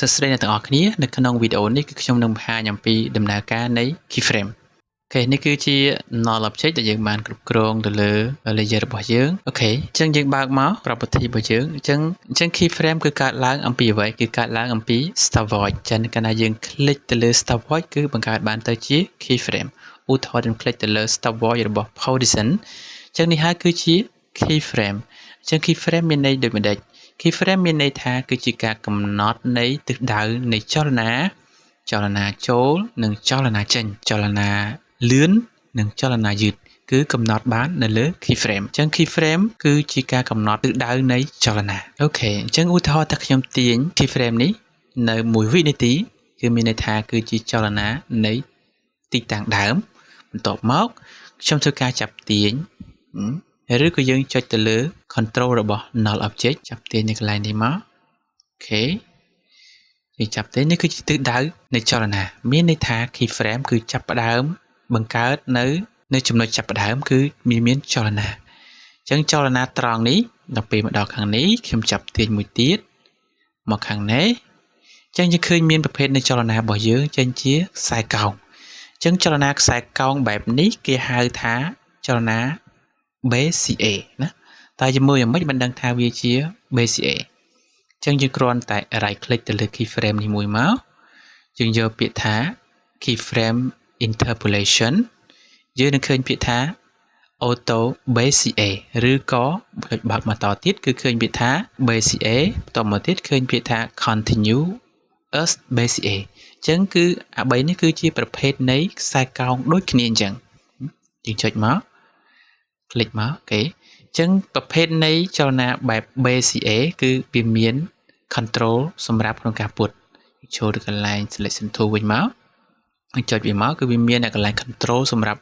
សួស្តីអ្នកទាំងអស់គ្នានៅក្នុងវីដេអូនេះគឺខ្ញុំនឹងបង្ហាញអំពីដំណើរការនៃ Keyframe អូខេនេះគឺជា null object ដែលយើងបានគ្រប់គ្រងទៅលើ layer របស់យើងអូខេអញ្ចឹងយើងបើកមក property របស់យើងអញ្ចឹង Keyframe គឺកើតឡើងអំពីអ្វីគឺកើតឡើងអំពី stop void ចឹងកាលណាយើង click ទៅលើ stop void គឺបង្កើតបានទៅជា Keyframe ឧទាហរណ៍យើង click ទៅលើ stop void របស់ position អញ្ចឹងនេះហើយគឺជា Keyframe អញ្ចឹង Keyframe មានន័យដូចម្ដេចKeyframe មានន័យថាគឺជាការកំណត់នៃទិសដៅនៃចលនាចូលនិងចលនាចេញចលនាលឿននិងចលនាយឺតគឺកំណត់បាននៅលើ Keyframe អញ្ចឹង Keyframe គឺជាការកំណត់ទិសដៅនៃចលនាអូខេអញ្ចឹងឧទាហរណ៍ថាខ្ញុំទាញ Keyframe នេះនៅ1វិនាទីគឺមានន័យថាគឺជាចលនានៃទីតាំងដើមបន្ទាប់មកខ្ញុំធ្វើការចាប់ទាញឬក៏យើងចុចទៅលើ control របស់ null object ចាប់ទាញនៅកន្លែងនេះមកអូខេយើងចាប់ទាញនេះគឺជាទិសដៅនៃចលនាមានន័យថា keyframe គឺចាប់ផ្ដើមបង្កើតនៅចំណុចចាប់ផ្ដើមគឺមានចលនាអញ្ចឹងចលនាត្រង់នេះដល់ពេលមកដល់ខាងនេះខ្ញុំចាប់ទាញមួយទៀតមកខាងនេះអញ្ចឹងយើងឃើញមានប្រភេទនៃចលនារបស់យើងចេញជាខ្សែកោងអញ្ចឹងចលនាខ្សែកោងបែបនេះគេហៅថាចលនា BCA ណាតែជាមួយយ៉ាងម៉េចមិនដឹងថាវាជា BCA អញ្ចឹងយើងគ្រាន់តែ right click ទៅលើ keyframe នេះមួយមកយើងយកពាក្យថា keyframe interpolation យើងនឹងឃើញពាក្យថា auto BCA ឬក៏បើកមកតទៀតគឺឃើញពាក្យថា BCA បន្តមកទៀតឃើញពាក្យថា continuous BCA អញ្ចឹងគឺអា3នេះគឺជាប្រភេទនៃខ្សែកោងដូចគ្នាអញ្ចឹងយើងចុចមកclick មកអូខេអញ្ចឹងប្រភេទនៃចលនាបែប BCA គឺវាមាន control សម្រាប់ក្នុងការពត់ចូលទៅកន្លែង selection tool វិញមកចុចវាមកគឺវាមាននៅកន្លែង control សម្រាប់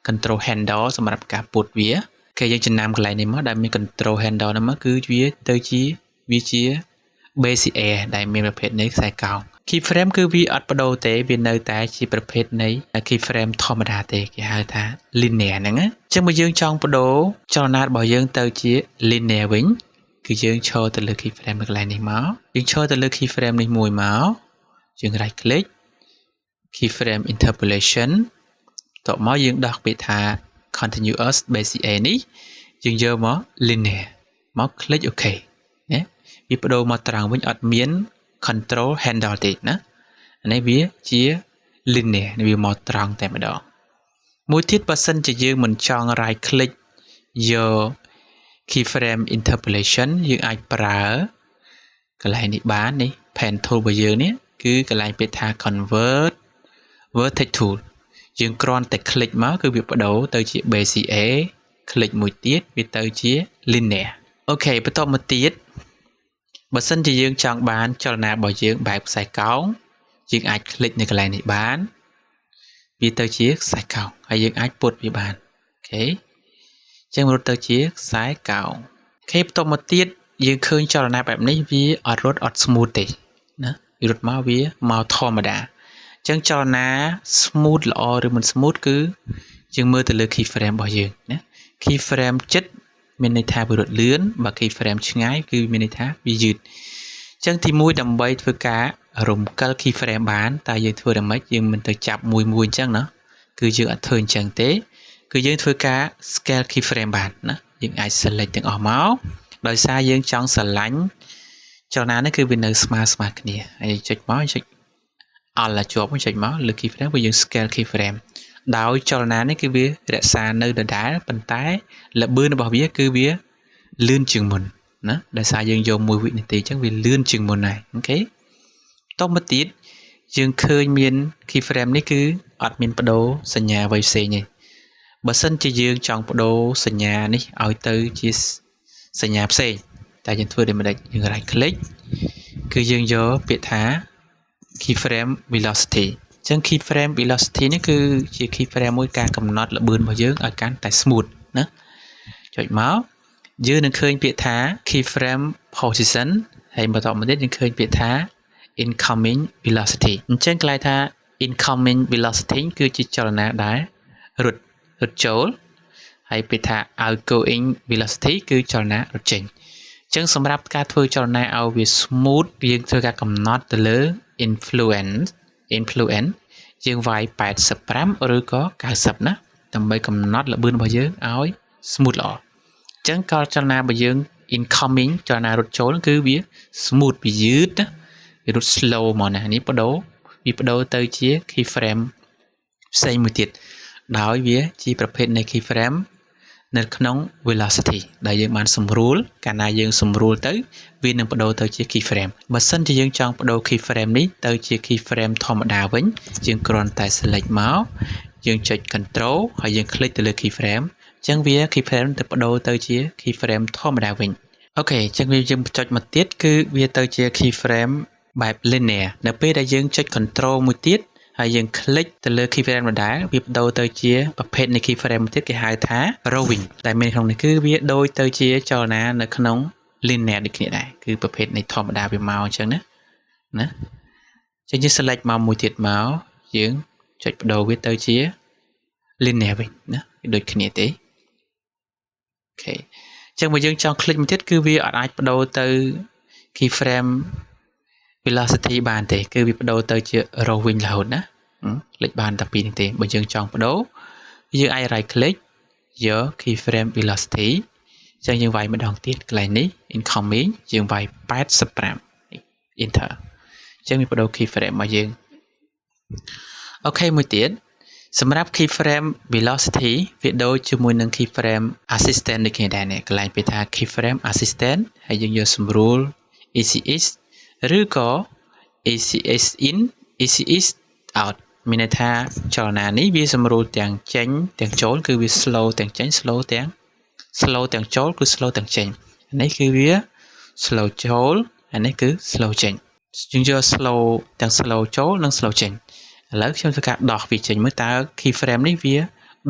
control handle សម្រាប់ការពត់វាគេយើងចំណាំកន្លែងនេះមកដែលមាន control handle ហ្នឹងមកគឺវាជា BCA ដែលមានប្រភេទនៃខ្សែកោង keyframe គឺវាអត់បដូរទេវានៅតែជាប្រភេទនៃ keyframe ធម្មតាទេគេហៅថា linear ហ្នឹងណាអញ្ចឹងបើយើងចង់បដូរចលនារបស់យើងទៅជា linear វិញគឺយើងឈរទៅលើ keyframe នៅកន្លែងនេះមកយើងឈរទៅលើ keyframe នេះមួយមកយើង right click keyframe interpolation តមកយើងដោះពាក្យថា continuous BCA នេះយើងយកមក linear មក click OK ណាវាបដូរមកត្រង់វិញអត់មានcontrol handle ទេណាអានេះវាជា linear វាមកត្រង់តែម្ដងមួយទៀតបើសិនជាយើងមិនចង់ right click យក keyframe interpolation យើងអាចប្រើកន្លែងនេះបាននេះ pen tool របស់យើងនេះគឺកន្លែងពាក្យថា convert vertex tool យើងគ្រាន់តែ click មកគឺវាបដូរទៅជា BCA click មួយទៀតវាទៅជា linear អូខេបន្តមកទៀតបើសិនជាយើងចង់បានចលនារបស់យើងបែបខ្សែកោងយើងអាច click នៅកន្លែងនេះបានវាទៅជាខ្សែកោងហើយយើងអាចពត់វាបានអូខេអញ្ចឹងរត់ទៅជាខ្សែកោងអូខេបន្តមកទៀតយើងឃើញចលនាបែបនេះវាអត់រត់អត់ smooth ទេណាវារត់មកវាមកធម្មតាអញ្ចឹងចលនា smooth ល្អឬមិន smooth គឺយើងមើលទៅលើ keyframe របស់យើងណា keyframe ចិត្តមានន័យថាវារត់លឿនបើ keyframe ឆ្ងាយគឺមានន័យថាវាយឺតអញ្ចឹងទី1ដើម្បីធ្វើការរំកិល keyframe បានតើយើងធ្វើយ៉ាងម៉េចយើងមិនទៅចាប់មួយអញ្ចឹងណាគឺយើងអត់ធ្វើអញ្ចឹងទេគឺយើងធ្វើការ scale keyframe បានណាយើងអាច select ទាំងអស់មកដោយសារយើងចង់ស្រឡាញ់ចលនានេះគឺវានៅស្មើគ្នាហើយចុចមកចុចអល់ជាប់ចុចមកលើ keyframe គឺយើង scale keyframe ដោយចលនានេះគឺវារក្សានៅដដែលប៉ុន្តែល្បឿនរបស់វាគឺវាលឿនជាងមុនណាដោយសារយើងយក1វិនាទីអញ្ចឹងវាលឿនជាងមុនហើយអូខេតមកទៀតយើងឃើញមាន keyframe នេះគឺអត់មានបដូរសញ្ញាអ្វីផ្សេងទេបើសិនជាយើងចង់បដូរសញ្ញានេះឲ្យទៅជាសញ្ញាផ្សេងតែយើងធ្វើដូចម្ដេចយើង right click គឺយើងយកពាក្យថា keyframe velocityអញ្ចឹង keyframe velocity នេះគឺជា keyframe មួយការកំណត់ល្បឿនរបស់យើងឲ្យកាន់តែ smooth ណាចុចមកយើងនឹងឃើញពាក្យថា keyframe position ហើយបន្តមកទៀតយើងឃើញពាក្យថា incoming velocity អញ្ចឹងកន្លែងថា incoming velocity គឺជាចលនាដែលរត់ចូលហើយពាក្យថា outgoing velocity គឺចលនារត់ចេញ ចឹងសម្រាប់ការធ្វើចលនាឲ្យវា smooth យើងធ្វើការកំណត់ទៅលើ influence យើងវាយ85ឬក៏90ណាដើម្បីកំណត់ល្បឿនរបស់យើងឲ្យ smooth ល្អចឹងក៏ចលនារបស់យើង incoming ចលនារត់ចូលគឺវា smooth វាយឺតណាវារត់ slow មកណានេះបដូរទៅជា keyframe ផ្សេងមួយទៀតដោយវាជាប្រភេទនៃ keyframe នៅក្នុង velocity ដែលយើងបានសម្រួលកាលណាយើងសម្រួលទៅវានឹងបដូរទៅជា keyframe បើសិនជាយើងចង់បដូរ keyframe នេះទៅជា keyframe ធម្មតាវិញយើងគ្រាន់តែ select មកយើងចុច control ហើយយើង click ទៅលើ keyframe ចឹងវា keyframe ទៅបដូរទៅជា keyframe ធម្មតាវិញអូខេចឹងយើងចុចមកទៀតគឺវាទៅជា keyframe បែប linear នៅពេលដែលយើងចុច control មួយទៀតហើយយើង click ទៅលើ keyframe ដដែលវាបដូរទៅជាប្រភេទនៃ keyframe មួយទៀតគេហៅថា rowing ដែលមានក្នុងនេះគឺវាដូចទៅជាចលនានៅក្នុង linear ដូចគ្នាដែរគឺប្រភេទនៃធម្មតាវាមកអញ្ចឹងណាចឹងយើង select មកមួយទៀតមកយើងចុចបដូរវាទៅជា linear វិញណាវាដូចគ្នាទេអូខេចឹងបើយើងចង់ click មួយទៀតគឺវាអាចបដូរទៅ keyframe velocity បានទេគឺវាបដូរទៅជា rowing រហូតណាclick បានតែពីរនេះទេបើយើងចង់បដូរយើងអាច right click យក keyframe velocity ចឹងយើងវាយម្ដងទៀតកន្លែងនេះ incoming យើងវាយ85 enter ចឹងវាបដូរ keyframe មកយើងអូខេមួយទៀតសម្រាប់ keyframe velocity វាដូចជាមួយនឹង keyframe assistant ដូចគ្នាដែរនេះកន្លែងពេលថា keyframe assistant ហើយយើងយកសម្រួល ECS ឬក៏ ECS in ECS out មានន័យថាចលនានេះវាសម្រួលទាំងចេញទាំងចូលគឺវា slow ទាំងចេញ slow ទាំងចូលគឺ slow ទាំងចេញនេះគឺវា slow ចូលហើយនេះគឺ slow ចេញយើងយក slow ទាំង slow ចូលនិង slow ចេញឥឡូវខ្ញុំធ្វើការដោះវាចេញមើលតើ keyframe នេះវា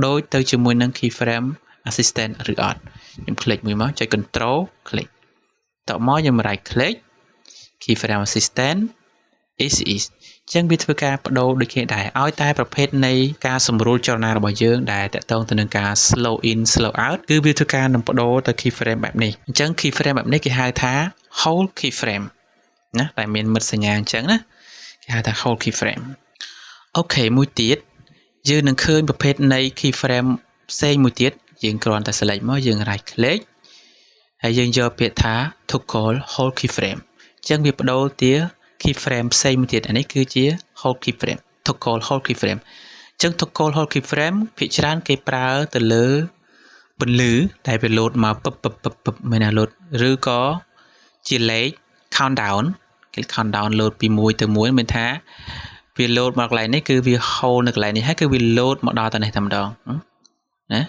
ដូចទៅជាមួយនឹង keyframe assistant ឬអត់ខ្ញុំ click មួយមកចុច control click តមកខ្ញុំ right click keyframe assistant ECS ចឹងវាធ្វើការបដូរដូចគ្នាដែរឲ្យតែប្រភេទនៃការសម្រួលចលនារបស់យើងដែលតកតងទៅនឹងការ slow in slow out គឺវាធ្វើការនឹងបដូរទៅ keyframe បែបនេះអញ្ចឹង keyframe បែបនេះគេហៅថា whole keyframe ណាតែមានមិត្តសញ្ញាអញ្ចឹងណាគេហៅថា whole keyframe អូខេមួយទៀតយើងនឹងឃើញប្រភេទនៃ keyframe ផ្សេងមួយទៀតយើងគ្រាន់តែ select មកយើង right click ហើយយើងយកពាក្យថា toggle whole keyframe ចឹងវាបដូរជា keyframe ផ្សេងមួយទៀតអានេះគឺជា whole keyframe toggle whole keyframe ចឹង toggle whole keyframe ភាគច្រើនគេប្រើទៅលើពន្លឺដែលវា load មកពឹបមានណា load ឬក៏ជាលេខ countdown គេ countdown load ពី1ទៅ1មានថាវា load មកកន្លែងនេះគឺវា hold នៅកន្លែងនេះហើយគឺវា load មកដល់តែនេះតែម្ដងណា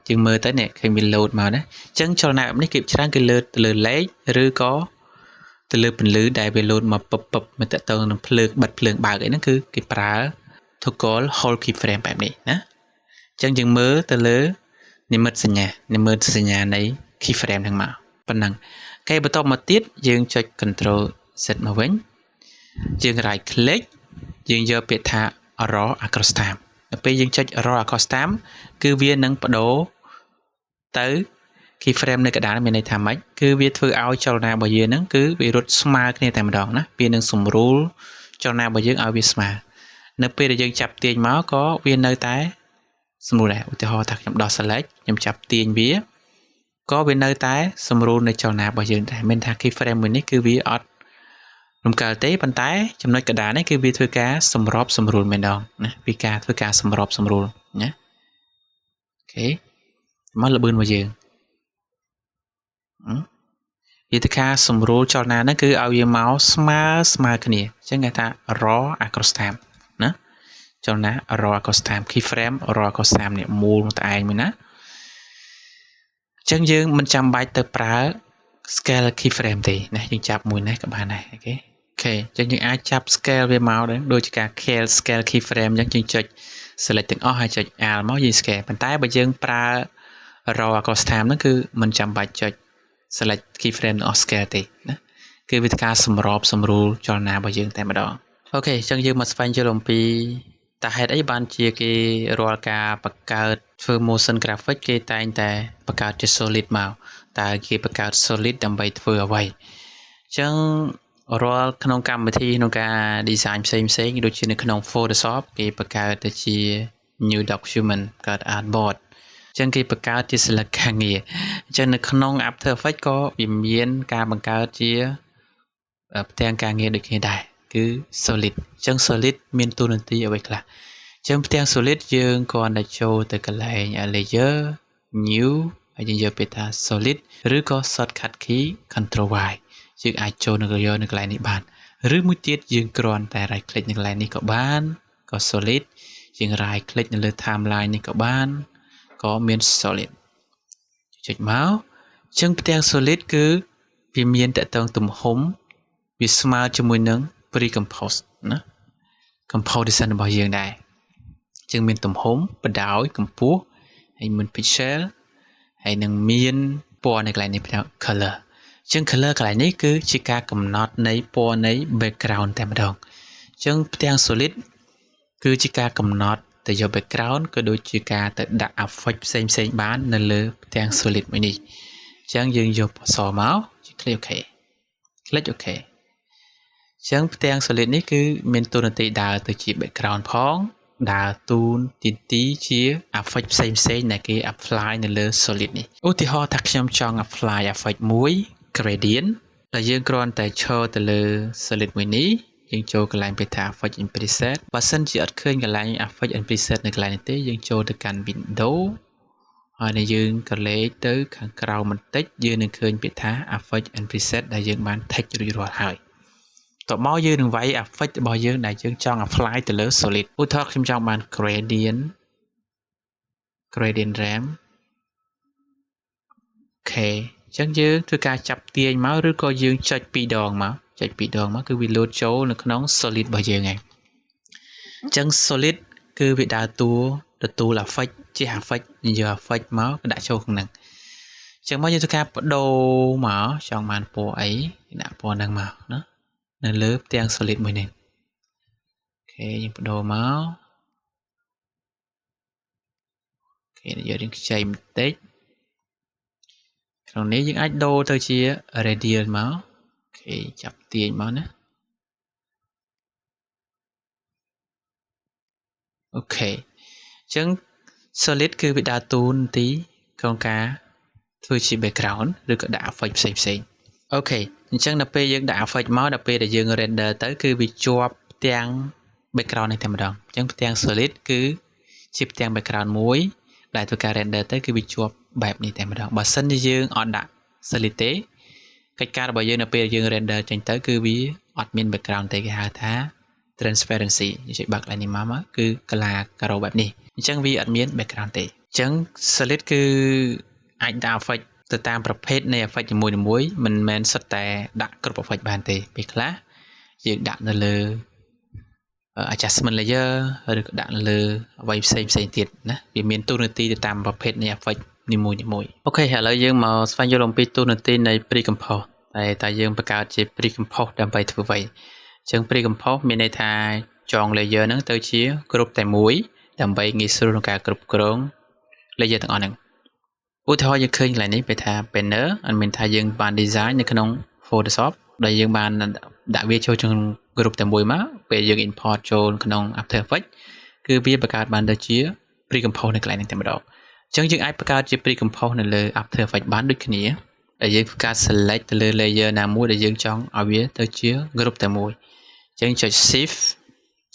ជាងមើលទៅនេះឃើញវា load មកណាអញ្ចឹងចលនាបែបនេះគេច្រើនគេលើទៅលើលេខឬក៏ទៅលើពន្លឺដែលវា load មកពឹបមកតទៅនឹងភ្លើងបិទភ្លើងបើកអីហ្នឹងគឺគេប្រើ toggle whole keyframe បែបនេះណាអញ្ចឹងយើងមើលទៅលើនិមិត្តសញ្ញានៃ keyframe ហ្នឹងមកប៉ុណ្ណឹងគេបន្តមកទៀតយើងចុច control set មកវិញយើង right click យើងយកពាក្យថា raw across time ដល់ពេលយើងចុច raw across time គឺវានឹងបដូរទៅ keyframe នៅកណ្ដាលមានន័យថាម៉េចគឺវាធ្វើឲ្យចលនារបស់យើងហ្នឹងគឺវារត់ស្មើគ្នាតែម្ដងណាវានឹងសម្រួលចលនារបស់យើងឲ្យវាស្មើនៅពេលដែលយើងចាប់ទាញមកក៏វានៅតែសម្រួលដែរឧទាហរណ៍ថាខ្ញុំដោះ select ខ្ញុំចាប់ទាញវាក៏វានៅតែសម្រួលនៃចលនារបស់យើងដែរមិនថា keyframe មួយនេះគឺវាអត់រំកិលទេប៉ុន្តែចំណុចកណ្ដាលនេះគឺវាធ្វើការសម្របសម្រួលមែនដងណាពីការធ្វើការសម្របសម្រួលណាអូខេមកល្បឿនរបស់យើងវាធ្វើការសម្រួលចលនាហ្នឹងគឺឲ្យវាមកស្មើគ្នាអញ្ចឹងគេថា raw across time ណាចលនា raw across time keyframe raw across time នេះមូលតែឯងមួយណាអញ្ចឹងយើងមិនចាំបាច់ទៅប្រើ scale keyframe ទេណាយើងចាប់មួយនេះក៏បានដែរអូខេអញ្ចឹងយើងអាចចាប់ scale វាមកដែរដូចជាការ scale keyframe អញ្ចឹងយើងចុច select ទាំងអស់ហើយចុច Alt មកយើង scale ប៉ុន្តែបើយើងប្រើ raw across time ហ្នឹងគឺមិនចាំបាច់ចុច select keyframe ទាំងអស់ scale ទេណាគឺវាធ្វើការសម្របសម្រួលចលនារបស់យើងតែម្ដងអូខេអញ្ចឹងយើងមកស្វែងយល់អំពីតើហេតុអីបានជាគេរាល់ការបង្កើតធ្វើ motion graphic គេតែងតែបង្កើតជា solid មក តើគេបង្កើត solid ដើម្បីធ្វើអ្វីអញ្ចឹងរាល់ក្នុងកម្មវិធីក្នុងការ design ផ្សេងៗដូចជានៅក្នុង Photoshop គេបង្កើតទៅជា new document កើត artboard អញ្ចឹងគេបង្កើតជាសិលឹកការងារអញ្ចឹងនៅក្នុង After Effects ក៏វាមានការបង្កើតជាផ្ទាំងការងារដូចគ្នាដែរគឺ solid អញ្ចឹង solid មានតួនាទីអ្វីខ្លះអញ្ចឹងផ្ទាំង solid យើងគ្រាន់តែចូលទៅកន្លែង layer new ហើយយើងយកពាក្យថា solid ឬក៏ shortcut key control Y យើងអាចចូលនៅកន្លែងនេះបានឬមួយទៀតយើងគ្រាន់តែ right click នៅកន្លែងនេះក៏បានក៏ solid យើង right click នៅលើ timeline នេះក៏បានក៏មាន solid ចុចមកអញ្ចឹងផ្ទាំង solid គឺវាមានតកតងទំហំវាស្មើជាមួយនឹង pre-compose ណា composition របស់យើងដែរអញ្ចឹងមានទំហំបណ្ដោយកម្ពស់ហើយមាន pixel ហើយនឹងមានពណ៌នៅកន្លែងនេះផ្នែក color អញ្ចឹង color កន្លែងនេះគឺជាការកំណត់នៃពណ៌នៃ background តែម្ដងអញ្ចឹងផ្ទាំង solid គឺជាការកំណត់ទៅយក background ក៏ដូចជាការទៅដាក់ effect ផ្សេងៗបាននៅលើផ្ទាំង solid មួយនេះអញ្ចឹងយើងយកពណ៌សមកclick OK click OK អញ្ចឹងផ្ទាំង solid នេះគឺមានតួនាទីដើរទៅជា background ផងដើរតួនាទីជា effect ផ្សេងៗដែលគេ apply នៅលើ solid នេះឧទាហរណ៍ថាខ្ញុំចង់ apply effect មួយ gradient ដែលយើងគ្រាន់តែឈរទៅលើ solid មួយនេះយើងចូលកន្លែងពាក្យថា effect and preset បើសិនជាអត់ឃើញកន្លែង effect and preset នៅកន្លែងនេះទេយើងចូលទៅកាន់ window ហើយដែលយើងក៏លេខទៅខាងក្រោមបន្តិចយើងនឹងឃើញពាក្យថា effect and preset ដែលយើងបាន text រួចរាល់ហើយតបមកយើងនឹងវាយ effect របស់យើងដែលយើងចង់ apply ទៅលើ solid ឧទាហរណ៍ខ្ញុំចង់បាន gradient ramp អូខេអញ្ចឹងយើងធ្វើការចាប់ទាញមកឬក៏យើងចុច2ដងមកគឺវា load ចូលនៅក្នុង solid របស់យើងហើយអញ្ចឹង solid គឺវាដើរតួទទួល effect ជា effect យក effect មកដាក់ចូលក្នុងហ្នឹងអញ្ចឹងមកយើងធ្វើការបដូរមកចង់បានពណ៌អីដាក់ពណ៌ហ្នឹងមកណានៅលើផ្ទាំង solid មួយនេះអូខេយើងបដូរមកអូខេយករៀងខ្ចីបន្តិចក្នុងនេះយើងអាចដូរទៅជា radial មកអូខេចាប់ទាញមកណាអូខេអញ្ចឹង solid គឺវាដើរតួនាទីក្នុងការធ្វើជា background ឬក៏ដាក់ effect ផ្សេងៗអូខេអញ្ចឹងដល់ពេលយើងដាក់ effect មកដល់ពេលដែលយើង render ទៅគឺវាជាប់ផ្ទាំង background នេះតែម្ដងអញ្ចឹងផ្ទាំង solid គឺជាផ្ទាំង background មួយដែលធ្វើការ render ទៅគឺវាជាប់បែបនេះតែម្ដងបើសិនជាយើងអត់ដាក់ solid ទេកិច្ចការរបស់យើងនៅពេលយើង render ចេញទៅគឺវាអត់មាន background ទេគេហៅថា transparency និយាយបើកឡើងនេះមកគឺកាឡាការ៉ូបែបនេះអញ្ចឹងវាអត់មាន background ទេអញ្ចឹង solid គឺអាចដាក់ effect ទៅតាមប្រភេទនៃ effect នីមួយៗមិនមែនសុទ្ធតែដាក់គ្រប់ effect បានទេពេលខ្លះយើងដាក់នៅលើ adjustment layer ឬក៏ដាក់នៅលើអ្វីផ្សេងទៀតណាវាមានតួនាទីទៅតាមប្រភេទនៃ effect នីមួយអូខេឥឡូវយើងមកស្វែងយល់អំពីតួនាទីនៃ pre-compose តែយើងបង្កើតជា pre-compose ដើម្បីធ្វើអ្វីអញ្ចឹង pre-compose មានន័យថាចង layer ហ្នឹងទៅជាគ្រប់តែមួយដើម្បីងាយស្រួលក្នុងការគ្រប់គ្រង layer ទាំងអស់ហ្នឹងឧទាហរណ៍យើងឃើញកន្លែងនេះពេលថា banner អត់មានថាយើងបាន design នៅក្នុង Photoshop ដែលយើងបានដាក់វាចូលក្នុង group តែមួយមកពេលយើង import ចូលក្នុង After Effects គឺវាបង្កើតបានទៅជា pre-compose នៅកន្លែងនេះតែម្ដងអញ្ចឹងយើងអាចបង្កើតជា pre-compose នៅលើ After Effects បានដូចគ្នាដែលយើងធ្វើការ select ទៅលើ layer ណាមួយដែលយើងចង់ឲ្យវាទៅជា group តែមួយអញ្ចឹងចុច shift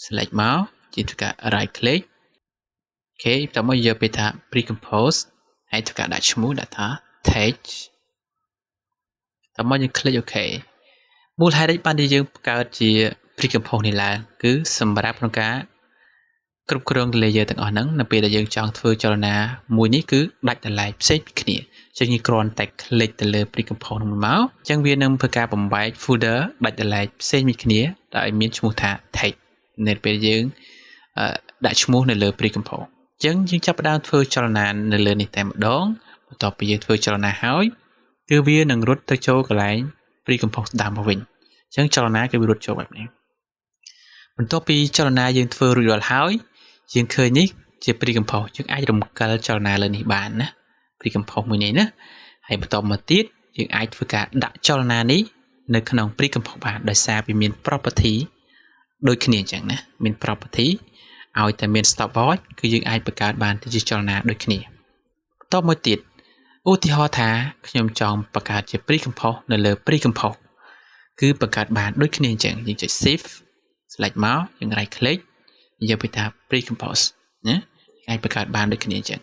select មកជាធ្វើការ right click អូខេតោះមកយកពេលថា pre-compose ហើយធ្វើការដាក់ឈ្មោះដាក់ថា text តោះមកយើង click OK មូលហេតុអីបានដែលយើងបង្កើតជា pre-compose នេះឡើងគឺសម្រាប់ក្នុងការគ្រប់គ្រង layer ទាំងអស់ហ្នឹងនៅពេលដែលយើងចង់ធ្វើចលនាមួយនេះគឺដាច់ដោយឡែកផ្សេងពីគ្នាអញ្ចឹងយើងគ្រាន់តែ click ទៅលើ pre-compose ហ្នឹងមកអញ្ចឹងវានឹងធ្វើការបំបែក folder ដាច់ដោយឡែកផ្សេងពីគ្នាដោយមានឈ្មោះថា text នៅពេលយើងដាក់ឈ្មោះនៅលើ pre-compose អញ្ចឹងយើងចាប់ផ្ដើមធ្វើចលនានៅលើនេះតែម្ដងបន្ទាប់ពីយើងធ្វើចលនាហើយគឺវានឹងរត់ទៅចូលកន្លែង pre-compose ដើមមកវិញអញ្ចឹងចលនាគឺវារត់ចូលបែបនេះបន្ទាប់ពីចលនាយើងធ្វើរួចរាល់ហើយយើងឃើញនេះជា pre-compose យើងអាចរំកិលចលនាលើនេះបានណា pre-compose មួយនេះណា ហើយបន្តមកទៀតយើងអាចធ្វើការដាក់ចលនានេះនៅក្នុង pre-compose បានដោយសារវាមាន property ដូចគ្នាអញ្ចឹងណាមាន property ឲ្យតែមាន stopwatch គឺយើងអាចបង្កើតបានជាចលនាដូចគ្នាបន្តមកទៀតឧទាហរណ៍ថាខ្ញុំចង់បង្កើតជា pre-compose នៅលើ pre-compose គឺបង្កើតបានដូចគ្នាអញ្ចឹងយើងចុច shift select មកយើង right click យកទៅថា pre-compose ណាអាចបង្កើតបានដូចគ្នាអញ្ចឹង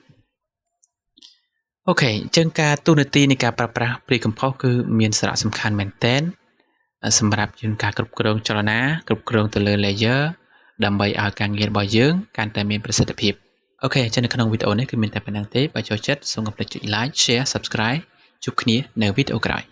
អូខេអញ្ចឹងការទូនាទីនៃការប្រើប្រាស់ pre-compose គឺមានសារៈសំខាន់មែនទែនសម្រាប់យើងការគ្រប់គ្រងចលនាគ្រប់គ្រងទៅលើ layer ដើម្បីឲ្យការងាររបស់យើងកាន់តែមានប្រសិទ្ធភាពអូខេអញ្ចឹងនៅក្នុងវីដេអូនេះគឺមានតែប៉ុណ្្នឹងទេបើចូលចិត្តសូមកុំភ្លេចចុច like share subscribe ជួបគ្នានៅវីដេអូក្រោយ